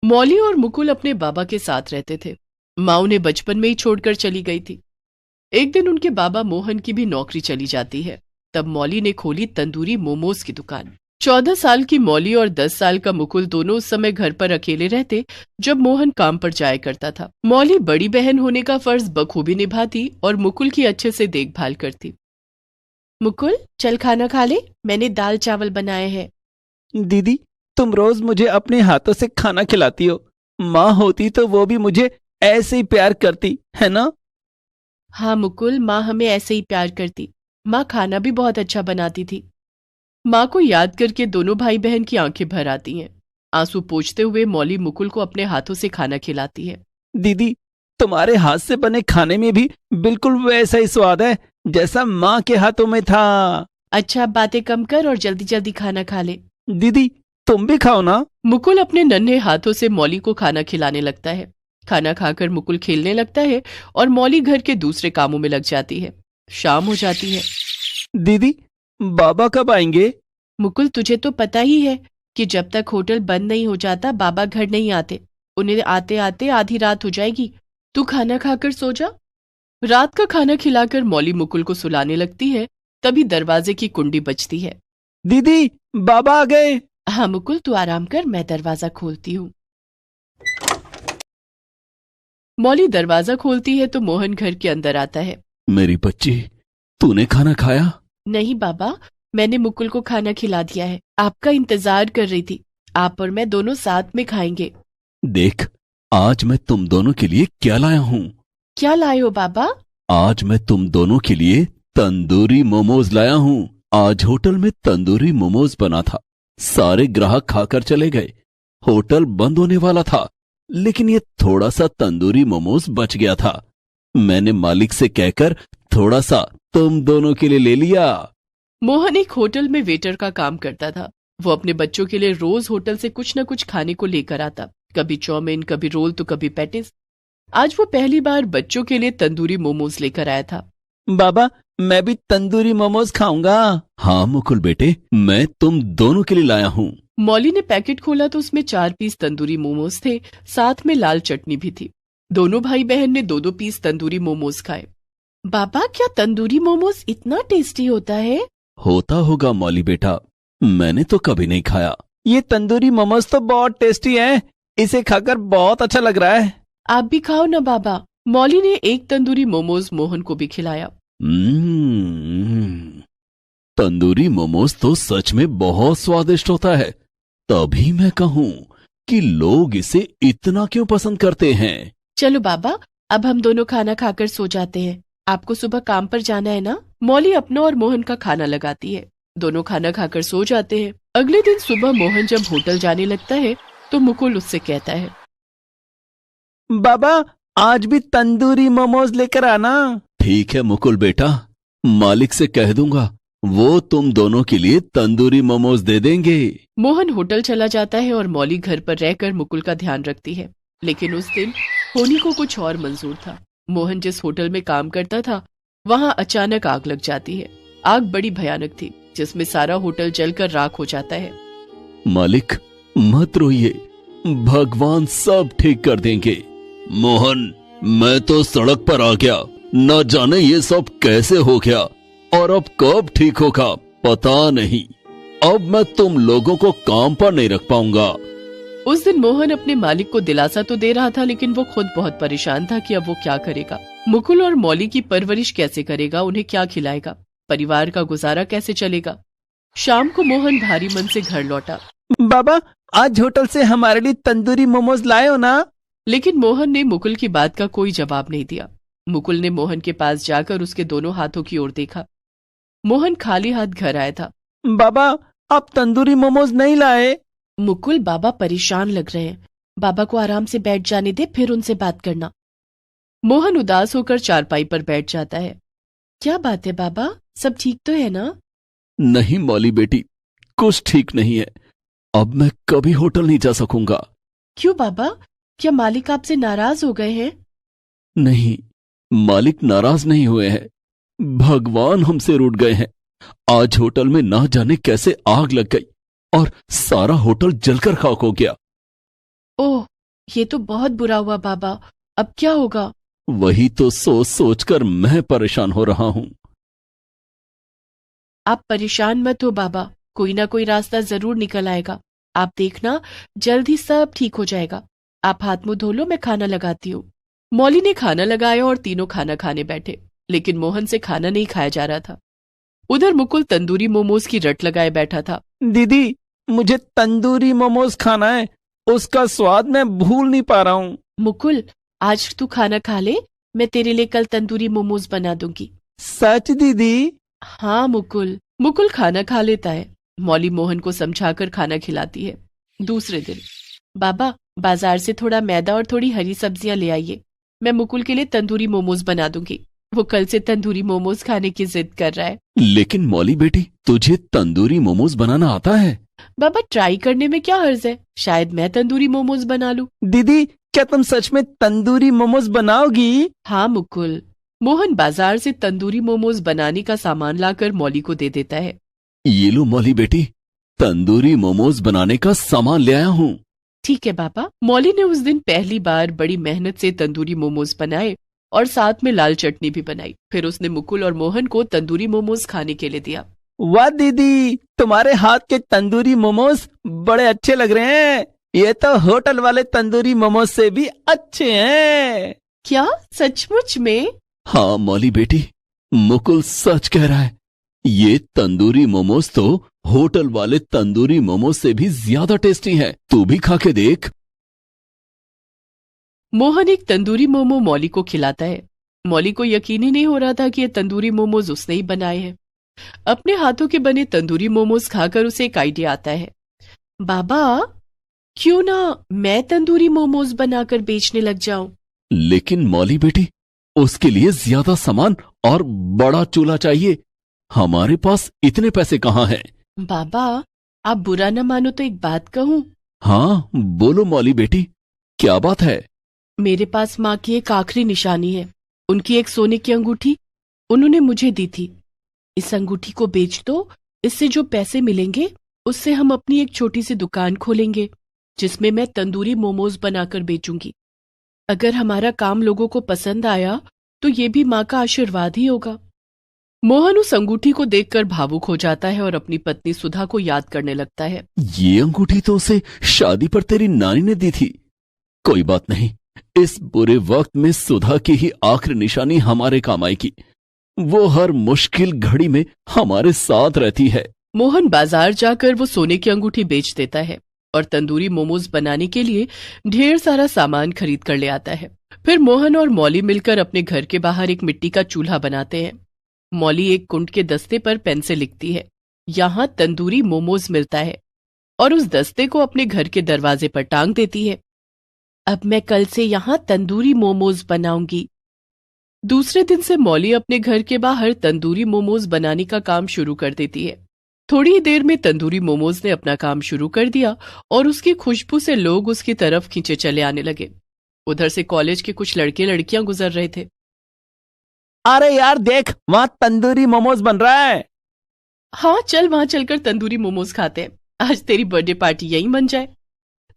मौली और मुकुल अपने बाबा के साथ रहते थे। माँ उन्हें बचपन में ही छोड़कर चली गई थी। एक दिन उनके बाबा मोहन की भी नौकरी चली जाती है। तब मौली ने खोली तंदूरी मोमोज की दुकान। 14 साल की मौली और 10 साल का मुकुल दोनों उस समय घर पर अकेले रहते जब मोहन काम पर जाया करता था। मौली बड़ी बहन होने का फर्ज बखूबी निभाती और मुकुल की अच्छे से देखभाल करती। मुकुल, चल खाना खा ले, मैंने दाल चावल बनाए हैं। दीदी, तुम रोज मुझे अपने हाथों से खाना खिलाती हो। माँ होती तो वो भी मुझे ऐसे ही प्यार करती, है ना? हाँ मुकुल, माँ हमें ऐसे ही प्यार करती। माँ खाना भी बहुत अच्छा बनाती थी। माँ को याद करके दोनों भाई बहन की आंखें भर आती हैं। आंसू पोंछते हुए मौली मुकुल को अपने हाथों से खाना खिलाती है। दीदी, तुम्हारे हाथ से बने खाने में भी बिल्कुल वैसा ही स्वाद है जैसा माँ के हाथों में था। अच्छा, अब बातें कम कर और जल्दी जल्दी खाना खा ले। दीदी, तुम भी खाओ ना। मुकुल अपने नन्हे हाथों से मौली को खाना खिलाने लगता है। खाना खाकर मुकुल खेलने लगता है और मौली घर के दूसरे कामों में लग जाती है। शाम हो जाती है। दीदी, बाबा कब आएंगे? मुकुल, तुझे तो पता ही है कि जब तक होटल बंद नहीं हो जाता बाबा घर नहीं आते। उन्हें आते आते आधी रात हो जाएगी। तू खाना खाकर सो जा। रात का खाना खिलाकर मौली मुकुल को सुलाने लगती है। तभी दरवाजे की कुंडी बजती है। दीदी, बाबा आ गए। हाँ मुकुल, तू आराम कर, मैं दरवाजा खोलती हूँ। मौली दरवाजा खोलती है तो मोहन घर के अंदर आता है। मेरी बच्ची, तूने खाना खाया? नहीं बाबा, मैंने मुकुल को खाना खिला दिया है। आपका इंतजार कर रही थी। आप और मैं दोनों साथ में खाएंगे। देख, आज मैं तुम दोनों के लिए क्या लाया हूँ। क्या लाए हो बाबा? आज मैं तुम दोनों के लिए तंदूरी मोमोज लाया हूँ। आज होटल में तंदूरी मोमोज बना था। सारे ग्राहक खाकर चले गए। होटल बंद होने वाला था, लेकिन ये थोड़ा सा तंदूरी मोमोज बच गया था। मैंने मालिक से कहकर थोड़ा सा तुम दोनों के लिए ले लिया। मोहन एक होटल में वेटर का काम करता था। वो अपने बच्चों के लिए रोज होटल से कुछ न कुछ खाने को लेकर आता। कभी चाउमीन, कभी रोल तो कभी पैटिस। आज वो पहली बार बच्चों के लिए तंदूरी मोमोज लेकर आया था। बाबा, मैं भी तंदूरी मोमोज खाऊंगा। हाँ मुकुल बेटे, मैं तुम दोनों के लिए लाया हूँ। मौली ने पैकेट खोला तो उसमें 4 पीस तंदूरी मोमोज थे, साथ में लाल चटनी भी थी। दोनों भाई बहन ने 2-2 पीस तंदूरी मोमोज खाए। बाबा, क्या तंदूरी मोमोज इतना टेस्टी होता है? होता होगा मौली बेटा, मैंने तो कभी नहीं खाया। ये तंदूरी मोमोज तो बहुत टेस्टी है। इसे खाकर बहुत अच्छा लग रहा है। आप भी खाओ ना बाबा। मौली ने एक तंदूरी मोमोज मोहन को भी खिलाया। तंदूरी मोमोज तो सच में बहुत स्वादिष्ट होता है। तभी मैं कहूँ कि लोग इसे इतना क्यों पसंद करते हैं। चलो बाबा, अब हम दोनों खाना खाकर सो जाते हैं। आपको सुबह काम पर जाना है ना? मौली अपना और मोहन का खाना लगाती है। दोनों खाना खाकर सो जाते हैं। अगले दिन सुबह मोहन जब होटल जाने लगता है तो मुकुल उससे कहता है, बाबा, आज भी तंदूरी मोमोज लेकर आना। ठीक है मुकुल बेटा, मालिक से कह दूंगा, वो तुम दोनों के लिए तंदूरी मोमोज दे देंगे। मोहन होटल चला जाता है और मौली घर पर रहकर मुकुल का ध्यान रखती है। लेकिन उस दिन होनी को कुछ और मंजूर था। मोहन जिस होटल में काम करता था वहां अचानक आग लग जाती है। आग बड़ी भयानक थी, जिसमें सारा होटल जलकर राख हो जाता है। मालिक, मत रोइए, भगवान सब ठीक कर देंगे। मोहन, मैं तो सड़क पर आ गया, न जाने ये सब कैसे हो गया और अब कब ठीक होगा पता नहीं। अब मैं तुम लोगों को काम पर नहीं रख पाऊंगा। उस दिन मोहन अपने मालिक को दिलासा तो दे रहा था, लेकिन वो खुद बहुत परेशान था कि अब वो क्या करेगा। मुकुल और मौली की परवरिश कैसे करेगा, उन्हें क्या खिलाएगा, परिवार का गुजारा कैसे चलेगा। शाम को मोहन भारी मन से घर लौटा। बाबा, आज होटल से हमारे लिए तंदूरी मोमोज लाए हो ना? लेकिन मोहन ने मुकुल की बात का कोई जवाब नहीं दिया। मुकुल ने मोहन के पास जाकर उसके दोनों हाथों की ओर देखा। मोहन खाली हाथ घर आया था। बाबा, आप तंदूरी मोमोज नहीं लाए? मुकुल, बाबा परेशान लग रहे हैं। बाबा को आराम से बैठ जाने दे, फिर उनसे बात करना। मोहन उदास होकर चारपाई पर बैठ जाता है। क्या बात है बाबा, सब ठीक तो है ना? नहीं मौली बेटी, कुछ ठीक नहीं है। अब मैं कभी होटल नहीं जा सकूंगा। क्यों बाबा, क्या मालिक आपसे नाराज हो गए हैं? नहीं, मालिक नाराज नहीं हुए हैं, भगवान हमसे रूठ गए हैं। आज होटल में ना जाने कैसे आग लग गई और सारा होटल जलकर खाक हो गया। ओह, ये तो बहुत बुरा हुआ बाबा। अब क्या होगा? वही तो सोच सोच कर मैं परेशान हो रहा हूं। आप परेशान मत हो बाबा, कोई ना कोई रास्ता जरूर निकल आएगा। आप देखना, जल्द ही सब ठीक हो जाएगा। आप हाथ मुंह धो लो, मैं खाना लगाती हूँ। मौली ने खाना लगाया और तीनों खाना खाने बैठे, लेकिन मोहन से खाना नहीं खाया जा रहा था। उधर मुकुल तंदूरी मोमोज की रट लगाए बैठा था। दीदी, मुझे तंदूरी मोमोज खाना है। उसका स्वाद मैं भूल नहीं पा रहा हूँ। मुकुल, आज तू खाना खा ले, मैं तेरे लिए कल तंदूरी मोमोज बना दूंगी। सच दीदी? हाँ मुकुल। मुकुल खाना खा लेता है। मौली मोहन को समझाकर खाना खिलाती है। दूसरे दिन, बाबा बाजार से थोड़ा मैदा और थोड़ी हरी सब्जियां ले आइए, मैं मुकुल के लिए तंदूरी मोमोज बना दूंगी। वो कल से तंदूरी मोमोज खाने की जिद कर रहा है। लेकिन मौली बेटी, तुझे तंदूरी मोमोज बनाना आता है? बाबा ट्राई करने में क्या हर्ज है, शायद मैं तंदूरी मोमोज बना लूं। दीदी, क्या तुम सच में तंदूरी मोमोज बनाओगी? हाँ मुकुल। मोहन बाजार से तंदूरी मोमोज बनाने का सामान लाकर मौली को दे देता है। ये लो मौली बेटी, तंदूरी मोमोज बनाने का सामान ले आया हूं। ठीक है बाबा। मौली ने उस दिन पहली बार बड़ी मेहनत से तंदूरी मोमोज बनाए और साथ में लाल चटनी भी बनाई। फिर उसने मुकुल और मोहन को तंदूरी मोमोज खाने के लिए दिया। वाह दीदी, तुम्हारे हाथ के तंदूरी मोमोज बड़े अच्छे लग रहे हैं। ये तो होटल वाले तंदूरी मोमोज से भी अच्छे हैं। क्या सचमुच में? हाँ मौली बेटी, मुकुल सच कह रहा है। ये तंदूरी मोमोज तो होटल वाले तंदूरी मोमोज से भी ज्यादा टेस्टी है। तू भी खा के देख। मोहन एक तंदूरी मोमो मौली को खिलाता है। मौली को यकीन ही नहीं हो रहा था कि ये तंदूरी मोमोज उसने ही बनाए हैं। अपने हाथों के बने तंदूरी मोमोज खाकर उसे एक आइडिया आता है। बाबा, क्यों ना मैं तंदूरी मोमोज बनाकर बेचने लग जाऊं? लेकिन मौली बेटी, उसके लिए ज्यादा सामान और बड़ा चूल्हा चाहिए। हमारे पास इतने पैसे कहाँ हैं? बाबा, आप बुरा न मानो तो एक बात कहूं? हाँ बोलो मौली बेटी, क्या बात है? मेरे पास माँ की एक आखिरी निशानी है। उनकी एक सोने की अंगूठी उन्होंने मुझे दी थी। इस अंगूठी को बेच दो, इससे जो पैसे मिलेंगे उससे हम अपनी एक छोटी सी दुकान खोलेंगे, जिसमें मैं तंदूरी मोमोज बनाकर बेचूंगी। अगर हमारा काम लोगों को पसंद आया तो ये भी माँ का आशीर्वाद ही होगा। मोहन उस अंगूठी को देखकर भावुक हो जाता है और अपनी पत्नी सुधा को याद करने लगता है। ये अंगूठी तो उसे शादी पर तेरी नानी ने दी थी। कोई बात नहीं, इस बुरे वक्त में सुधा की ही आखिरी निशानी हमारे काम आएगी। वो हर मुश्किल घड़ी में हमारे साथ रहती है। मोहन बाजार जाकर वो सोने की अंगूठी बेच देता है और तंदूरी मोमोज बनाने के लिए ढेर सारा सामान खरीद कर ले आता है। फिर मोहन और मौली मिलकर अपने घर के बाहर एक मिट्टी का चूल्हा बनाते हैं। मौली एक कुंड के दस्ते पर पेन से लिखती है, यहाँ तंदूरी मोमोज मिलता है, और उस दस्ते को अपने घर के दरवाजे पर टांग देती है। अब मैं कल से यहाँ तंदूरी मोमोज बनाऊंगी। दूसरे दिन से मौली अपने घर के बाहर तंदूरी मोमोज बनाने का काम शुरू कर देती है। थोड़ी ही देर में तंदूरी मोमोज ने अपना काम शुरू कर दिया और उसकी खुशबू से लोग उसकी तरफ खींचे चले आने लगे। उधर से कॉलेज के कुछ लड़के लड़कियां गुजर रहे थे। अरे यार देख, वहां तंदूरी मोमोज बन रहा है। हाँ चल, वहां चलकर तंदूरी मोमोज खाते हैं। आज तेरी बर्थडे पार्टी यहीं बन जाए।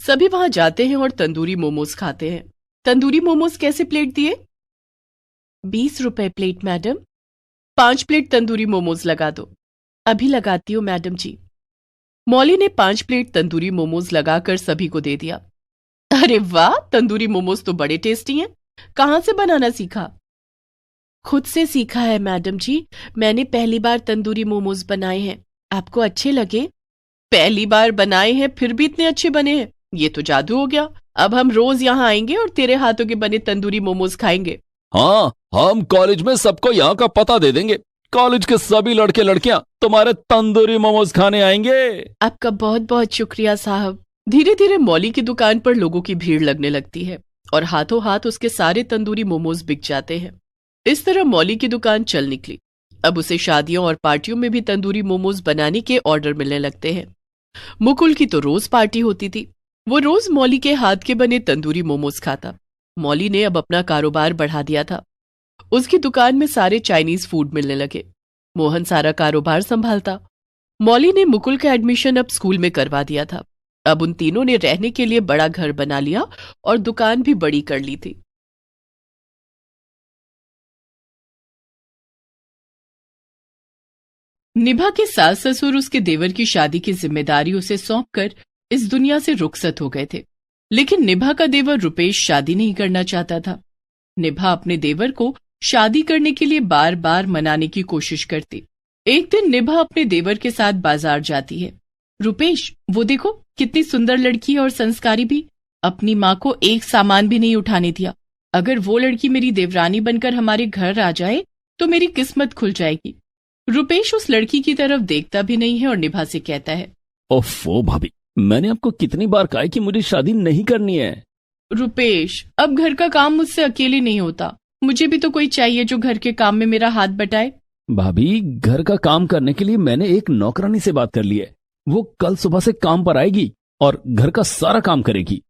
सभी वहां जाते हैं और तंदूरी मोमोज खाते हैं। तंदूरी मोमोज कैसे प्लेट दिए? 20 रुपए plate madam. 5 plate tandoori momos लगा दो। अभी लगाती हूँ मैडम जी। मौली ने 5 प्लेट तंदूरी मोमोज लगाकर सभी को दे दिया। अरे वाह, तंदूरी मोमोज तो बड़े टेस्टी हैं। कहाँ से बनाना सीखा? खुद से सीखा है मैडम जी। मैंने पहली बार तंदूरी मोमोज बनाए हैं। आपको अच्छे लगे? पहली बार बनाए हैं फिर भी इतने अच्छे बने हैं, ये तो जादू हो गया। अब हम रोज यहाँ आएंगे और तेरे हाथों के बने तंदूरी मोमोज खाएंगे। हाँ, हम कॉलेज में सबको यहाँ का पता दे देंगे। कॉलेज के सभी लड़के लड़कियां तुम्हारे तंदूरी मोमोज खाने आएंगे। आपका बहुत बहुत शुक्रिया साहब। धीरे धीरे मौली की दुकान पर लोगों की भीड़ लगने लगती है और हाथों हाथ उसके सारे तंदूरी मोमोज बिक जाते हैं। इस तरह मौली की दुकान चल निकली। अब उसे शादियों और पार्टियों में भी तंदूरी मोमोज बनाने के ऑर्डर मिलने लगते हैं। मुकुल की तो रोज पार्टी होती थी। वो रोज मौली के हाथ के बने तंदूरी मोमोज खाता। मौली ने अब अपना कारोबार बढ़ा दिया था। उसकी दुकान में सारे चाइनीज फूड मिलने लगे। मोहन सारा कारोबार संभालता। मौली ने मुकुल का एडमिशन अब स्कूल में करवा दिया था। अब उन तीनों ने रहने के लिए बड़ा घर बना लिया और दुकान भी बड़ी कर ली थी। निभा के सास ससुर उसके देवर की शादी की जिम्मेदारी उसे सौंपकर इस दुनिया से रुखसत हो गए थे। लेकिन निभा का देवर रुपेश शादी नहीं करना चाहता था। निभा अपने देवर को शादी करने के लिए बार बार मनाने की कोशिश करती। एक दिन निभा अपने देवर के साथ बाजार जाती है। रुपेश, वो देखो कितनी सुंदर लड़की है और संस्कारी भी। अपनी माँ को एक सामान भी नहीं उठाने दिया। अगर वो लड़की मेरी देवरानी बनकर हमारे घर आ जाए तो मेरी किस्मत खुल जाएगी। रुपेश उस लड़की की तरफ देखता भी नहीं है और निभा से कहता है, ओफो भाभी, मैंने आपको कितनी बार कहा है कि मुझे शादी नहीं करनी है। रुपेश, अब घर का काम मुझसे अकेले नहीं होता। मुझे भी तो कोई चाहिए जो घर के काम में मेरा हाथ बटाए। भाभी, घर का काम करने के लिए मैंने एक नौकरानी से बात कर ली है। वो कल सुबह से काम पर आएगी और घर का सारा काम करेगी।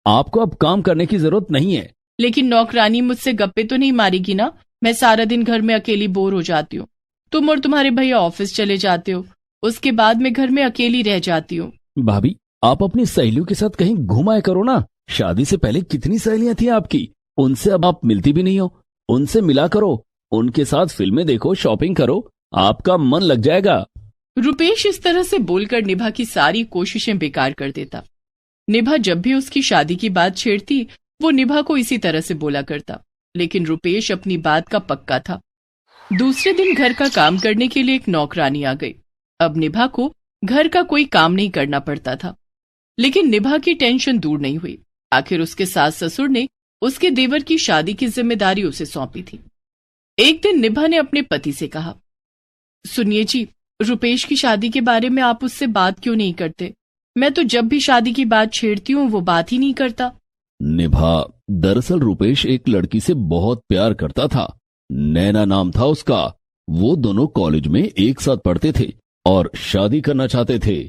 आपको अब काम करने की जरूरत नहीं है। लेकिन नौकरानी मुझसे गप्पे तो नहीं मारेगी ना? मैं सारा दिन घर में अकेली बोर हो जाती हूँ। तुम और तुम्हारे भैया ऑफिस चले जाते हो, उसके बाद मैं घर में अकेली रह जाती हूँ। भाभी, आप अपनी सहेलियों के साथ कहीं घुमाए करो ना। शादी से पहले कितनी सहेलियां थी आपकी, उनसे अब आप मिलती भी नहीं हो। उनसे मिला करो, उनके साथ फिल्में देखो, शॉपिंग करो, आपका मन लग जाएगा। रुपेश इस तरह से बोलकर निभा की सारी कोशिशें बेकार कर देता। निभा जब भी उसकी शादी की बात छेड़ती, वो निभा को इसी तरह से बोला करता। लेकिन रुपेश अपनी बात का पक्का था। दूसरे दिन घर का काम करने के लिए एक नौकरानी आ गई। अब निभा को घर का कोई काम नहीं करना पड़ता था। लेकिन निभा की टेंशन दूर नहीं हुई। आखिर उसके सास ससुर ने उसके देवर की शादी की जिम्मेदारी उसे सौंपी थी। एक दिन निभा ने अपने पति से कहा, सुनिए जी, रुपेश की शादी के बारे में आप उससे बात क्यों नहीं करते? मैं तो जब भी शादी की बात छेड़ती हूँ वो बात ही नहीं करता। निभा, दरअसल रुपेश एक लड़की से बहुत प्यार करता था। नैना नाम था उसका। वो दोनों कॉलेज में एक साथ पढ़ते थे और शादी करना चाहते थे।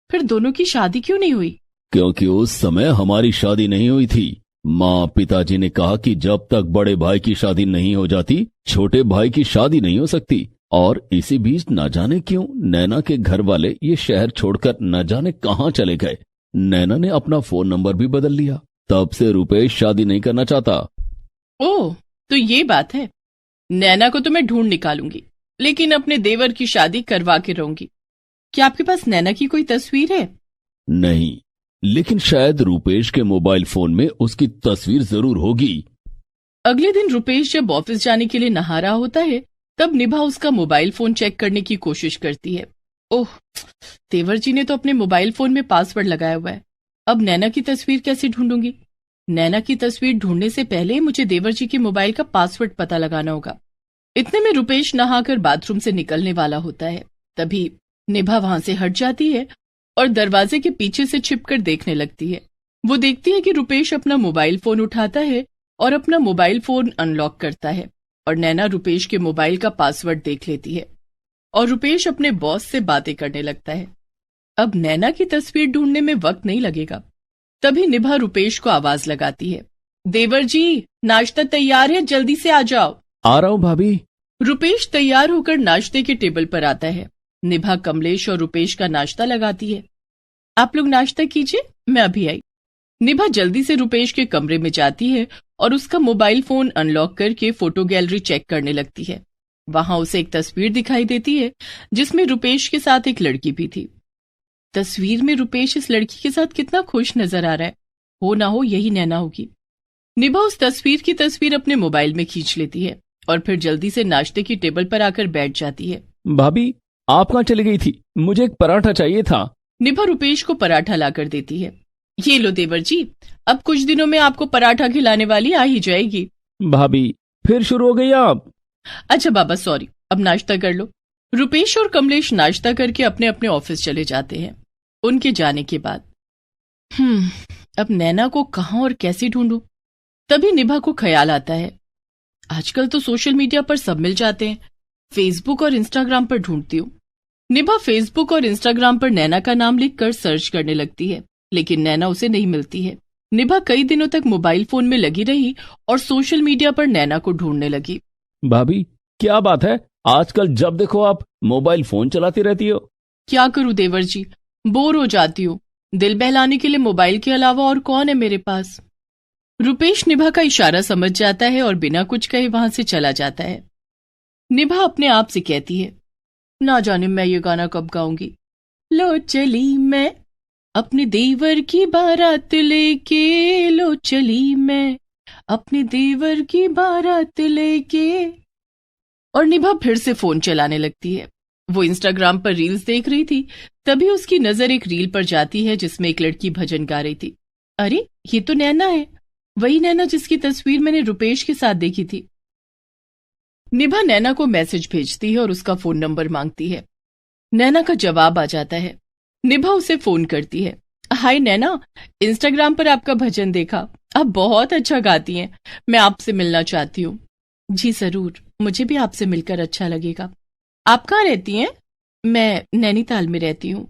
फिर दोनों की शादी क्यों नहीं हुई? क्योंकि उस समय हमारी शादी नहीं हुई थी। माँ पिताजी ने कहा कि जब तक बड़े भाई की शादी नहीं हो जाती, छोटे भाई की शादी नहीं हो सकती। और इसी बीच न जाने क्यों नैना के घर वाले ये शहर छोड़कर न जाने कहाँ चले गए। नैना ने अपना फोन नंबर भी बदल लिया। तब से रुपेश शादी नहीं करना चाहता। ओह, तो ये बात है। नैना को तो मैं ढूंढ निकालूंगी, लेकिन अपने देवर की शादी करवा के रहूंगी। क्या आपके पास नैना की कोई तस्वीर है? नहीं, लेकिन शायद रुपेश के मोबाइल फोन में उसकी तस्वीर जरूर होगी। अगले दिन रुपेश जब ऑफिस जाने के लिए नहा रहा होता है, तब निभा उसका मोबाइल फोन चेक करने की कोशिश करती है। ओह, देवर जी ने तो अपने मोबाइल फोन में पासवर्ड लगाया हुआ है। अब नैना की तस्वीर कैसे ढूंढूंगी? नैना की तस्वीर ढूंढने से पहले मुझे देवर जी के मोबाइल का पासवर्ड पता लगाना होगा। इतने में रुपेश नहाकर बाथरूम से निकलने वाला होता है। तभी निभा वहां से हट जाती है और दरवाजे के पीछे से छिपकर देखने लगती है। वो देखती है कि रुपेश अपना मोबाइल फोन उठाता है और अपना मोबाइल फोन अनलॉक करता है और नैना रुपेश के मोबाइल का पासवर्ड देख लेती है और रुपेश अपने बॉस से बातें करने लगता है। अब नैना की तस्वीर ढूंढने में वक्त नहीं लगेगा। तभी निभा रुपेश को आवाज लगाती है, देवर जी, नाश्ता तैयार है, जल्दी से आ जाओ। आ रहा हूँ भाभी। रुपेश तैयार होकर नाश्ते के टेबल पर आता है। निभा कमलेश और रुपेश का नाश्ता लगाती है। आप लोग नाश्ता कीजिए, मैं अभी आई। निभा जल्दी से रुपेश के कमरे में जाती है और उसका मोबाइल फोन अनलॉक करके फोटो गैलरी चेक करने लगती है। वहां उसे एक तस्वीर दिखाई देती है जिसमें रुपेश के साथ एक लड़की भी थी। तस्वीर में रुपेश इस लड़की के साथ कितना खुश नजर आ रहा है। हो ना हो यही नैना होगी। निभा उस तस्वीर की तस्वीर अपने मोबाइल में खींच लेती है और फिर जल्दी से नाश्ते की टेबल पर आकर बैठ जाती है। भाभी, आप कहाँ चली गई थी? मुझे एक पराठा चाहिए था। निभा रुपेश को पराठा लाकर देती है। ये लो देवर जी, अब कुछ दिनों में आपको पराठा खिलाने वाली आ ही जाएगी। भाभी, फिर शुरू हो गई आप? अच्छा बाबा, सॉरी, अब नाश्ता कर लो। रुपेश और कमलेश नाश्ता करके अपने अपने ऑफिस चले जाते हैं। उनके जाने के बाद अब नैना को कहां और कैसे ढूंढूं? तभी निभा को ख्याल आता है, आजकल तो सोशल मीडिया पर सब मिल जाते हैं, फेसबुक और इंस्टाग्राम पर ढूंढती हूँ। निभा फेसबुक और इंस्टाग्राम पर नैना का नाम लिखकर सर्च करने लगती है, लेकिन नैना उसे नहीं मिलती है। निभा कई दिनों तक मोबाइल फोन में लगी रही और सोशल मीडिया पर नैना को ढूंढने लगी। भाभी, क्या बात है? आजकल जब देखो आप मोबाइल फोन चलाती रहती हो। क्या करूं देवर जी, बोर हो जाती हूँ। दिल बहलाने के लिए मोबाइल के अलावा और कौन है मेरे पास? रुपेश निभा का इशारा समझ जाता है और बिना कुछ कहे वहां से चला जाता है। निभा अपने आप से कहती है, ना जाने मैं ये गाना कब गाऊंगी। लो चली मैं अपने देवर की बारात लेके, लो चली मैं अपने देवर की बारात लेके। और निभा फिर से फोन चलाने लगती है। वो इंस्टाग्राम पर रील्स देख रही थी, तभी उसकी नजर एक रील पर जाती है जिसमें एक लड़की भजन गा रही थी। अरे ये तो नैना है, वही नैना जिसकी तस्वीर मैंने रुपेश के साथ देखी थी। निभा नैना को मैसेज भेजती है और उसका फोन नंबर मांगती है। नैना का जवाब आ जाता है। निभा उसे फोन करती है। हाय नैना, इंस्टाग्राम पर आपका भजन देखा, आप बहुत अच्छा गाती हैं, मैं आपसे मिलना चाहती हूँ। जी जरूर, मुझे भी आपसे मिलकर अच्छा लगेगा। आप कहाँ रहती हैं? मैं नैनीताल में रहती हूँ।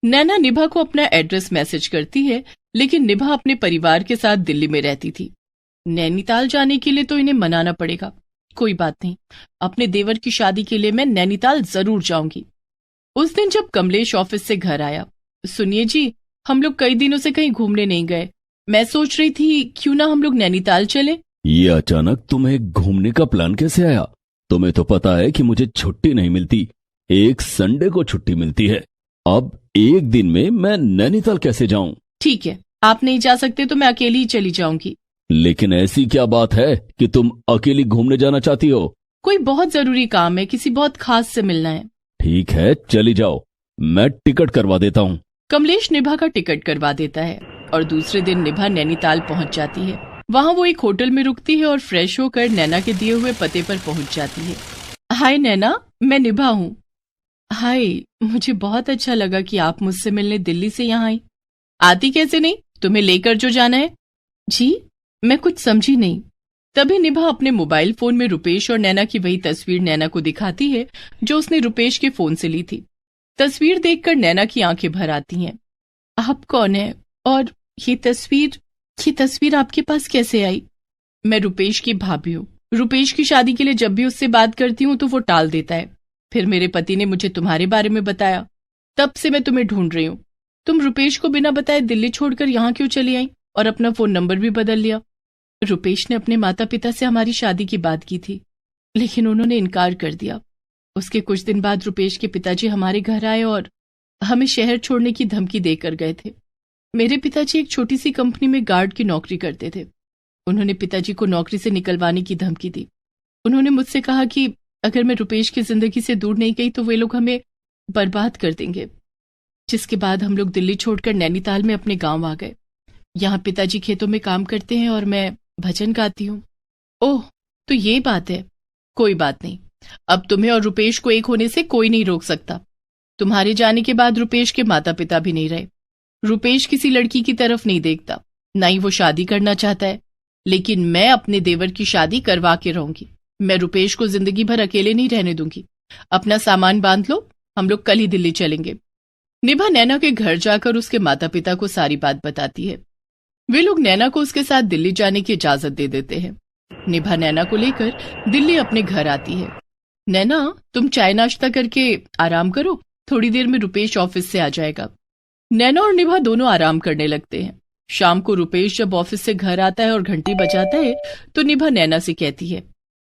नैना निभा को अपना एड्रेस मैसेज करती है, लेकिन निभा अपने परिवार के साथ दिल्ली में रहती थी। नैनीताल जाने के लिए तो इन्हें मनाना पड़ेगा। कोई बात नहीं, अपने देवर की शादी के लिए मैं नैनीताल जरूर जाऊंगी। उस दिन जब कमलेश ऑफिस से घर आया, सुनिए जी, हम लोग कई दिनों से कहीं घूमने नहीं गए, मैं सोच रही थी क्यों ना हम लोग नैनीताल चले। ये अचानक तुम्हें घूमने का प्लान कैसे आया? तुम्हें तो पता है कि मुझे छुट्टी नहीं मिलती, एक संडे को छुट्टी मिलती है। अब एक दिन में मैं नैनीताल कैसे जाऊं? ठीक है, आप नहीं जा सकते तो मैं अकेली ही चली जाऊंगी। लेकिन ऐसी क्या बात है कि तुम अकेली घूमने जाना चाहती हो? कोई बहुत जरूरी काम है, किसी बहुत खास से मिलना है। ठीक है, चली जाओ, मैं टिकट करवा देता हूँ। कमलेश निभा का टिकट करवा देता है और दूसरे दिन निभा नैनीताल पहुंच जाती है। वहां वो एक होटल में रुकती है और फ्रेश होकर नैना के दिए हुए पते पर पहुंच जाती है। हाय नैना, मैं निभा हूँ। हाय, मुझे बहुत अच्छा लगा कि आप मुझसे मिलने दिल्ली से यहाँ आई। आती कैसे नहीं, तुम्हें लेकर जो जाना है। जी, मैं कुछ समझी नहीं। तभी निभा अपने मोबाइल फोन में रुपेश और नैना की वही तस्वीर नैना को दिखाती है जो उसने रुपेश के फोन से ली थी। तस्वीर देखकर नैना की आंखें भर आती हैं। आप कौन है और ये तस्वीर आपके पास कैसे आई? मैं रुपेश की भाभी हूँ। रुपेश की शादी के लिए जब भी उससे बात करती हूँ तो वो टाल देता है। फिर मेरे पति ने मुझे तुम्हारे बारे में बताया, तब से मैं तुम्हें ढूंढ रही हूँ। तुम रुपेश को बिना बताए दिल्ली छोड़कर यहाँ क्यों चली आई और अपना फोन नंबर भी बदल लिया? रुपेश ने अपने माता पिता से हमारी शादी की बात की थी, लेकिन उन्होंने इनकार कर दिया। उसके कुछ दिन बाद रुपेश के पिताजी हमारे घर आए और हमें शहर छोड़ने की धमकी देकर गए थे। मेरे पिताजी एक छोटी सी कंपनी में गार्ड की नौकरी करते थे। उन्होंने पिताजी को नौकरी से निकलवाने की धमकी दी। उन्होंने मुझसे कहा कि अगर मैं रुपेश की जिंदगी से दूर नहीं गई तो वे लोग हमें बर्बाद कर देंगे। जिसके बाद हम लोग दिल्ली छोड़कर नैनीताल में अपने गांव आ गए। यहाँ पिताजी खेतों में काम करते हैं और मैं भजन गाती हूँ। ओह, तो ये बात है। कोई बात नहीं, अब तुम्हें और रुपेश को एक होने से कोई नहीं रोक सकता। तुम्हारे जाने के बाद रुपेश के माता पिता भी नहीं रहे। रुपेश किसी लड़की की तरफ नहीं देखता, ना ही वो शादी करना चाहता है, लेकिन मैं अपने देवर की शादी करवा के रहूंगी। मैं रुपेश को जिंदगी भर अकेले नहीं रहने दूंगी। अपना सामान बांध लो, हम लोग कल ही दिल्ली चलेंगे। निभा नैना के घर जाकर उसके माता पिता को सारी बात बताती है। वे लोग नैना को उसके साथ दिल्ली जाने की इजाजत दे देते हैं। निभा नैना को लेकर दिल्ली अपने घर आती है। नैना, तुम चाय नाश्ता करके आराम करो, थोड़ी देर में रुपेश ऑफिस से आ जाएगा। नैना और निभा दोनों आराम करने लगते हैं। शाम को रुपेश जब ऑफिस से घर आता है और घंटी बजाता है तो निभा नैना से कहती है,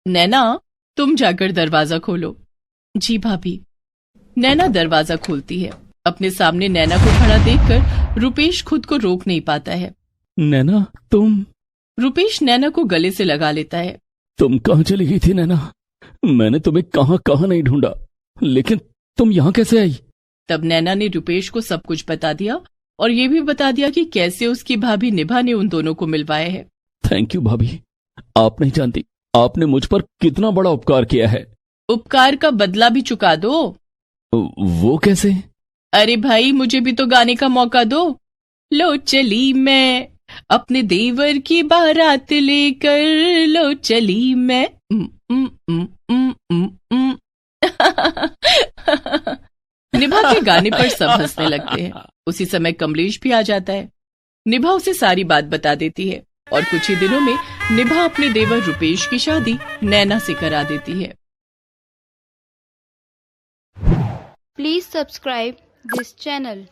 नैना, तुम जाकर दरवाजा खोलो। जी भाभी। नैना दरवाजा खोलती है। अपने सामने नैना को खड़ा देखकर रुपेश खुद को रोक नहीं पाता है। नैना, तुम? रुपेश नैना को गले से लगा लेता है। तुम कहाँ चली गई थी नैना? मैंने तुम्हें कहाँ कहाँ नहीं ढूंढा, लेकिन तुम यहाँ कैसे आई? तब नैना ने रुपेश को सब कुछ बता दिया और ये भी बता दिया कि कैसे उसकी भाभी निभा ने उन दोनों को मिलवाया है। थैंक यू भाभी, आप नहीं जानती आपने मुझ पर कितना बड़ा उपकार किया है। उपकार का बदला भी चुका दो। वो कैसे? अरे भाई, मुझे भी तो गाने का मौका दो। लो चली मैं अपने देवर की बारात लेकर, लो चली मैं। निभा के गाने पर सब हंसने लगते हैं। उसी समय कमलेश भी आ जाता है। निभा उसे सारी बात बता देती है और कुछ ही दिनों में निभा अपने देवर रुपेश की शादी नैना से करा देती है। Please subscribe this channel.